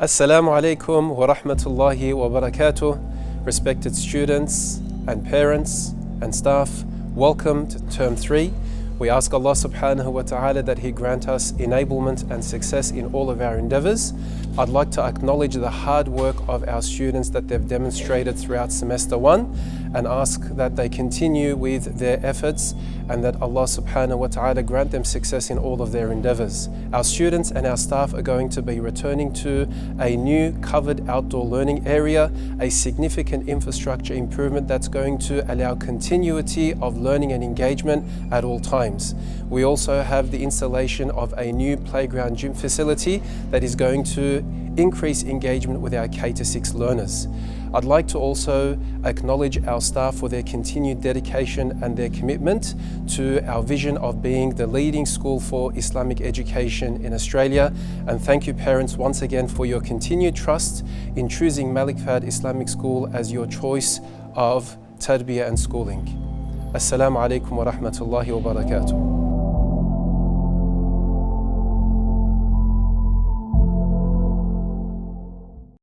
Assalamu alaikum wa rahmatullahi wa barakatuh. Respected students and parents and staff, welcome to Term 3. We ask Allah subhanahu wa ta'ala that He grant us enablement and success in all of our endeavors. I'd like to acknowledge the hard work of our students that they've demonstrated throughout semester 1 and ask that they continue with their efforts and that Allah subhanahu wa ta'ala grant them success in all of their endeavors. Our students and our staff are going to be returning to a new covered outdoor learning area, a significant infrastructure improvement that's going to allow continuity of learning and engagement at all times. We also have the installation of a new playground gym facility that is going to increase engagement with our K-6 learners. I'd like to also acknowledge our staff for their continued dedication and their commitment to our vision of being the leading school for Islamic education in Australia. And thank you parents once again for your continued trust in choosing Malik Fahd Islamic School as your choice of tarbiyah and schooling. Assalamu alaikum wa rahmatullahi wa barakatuh.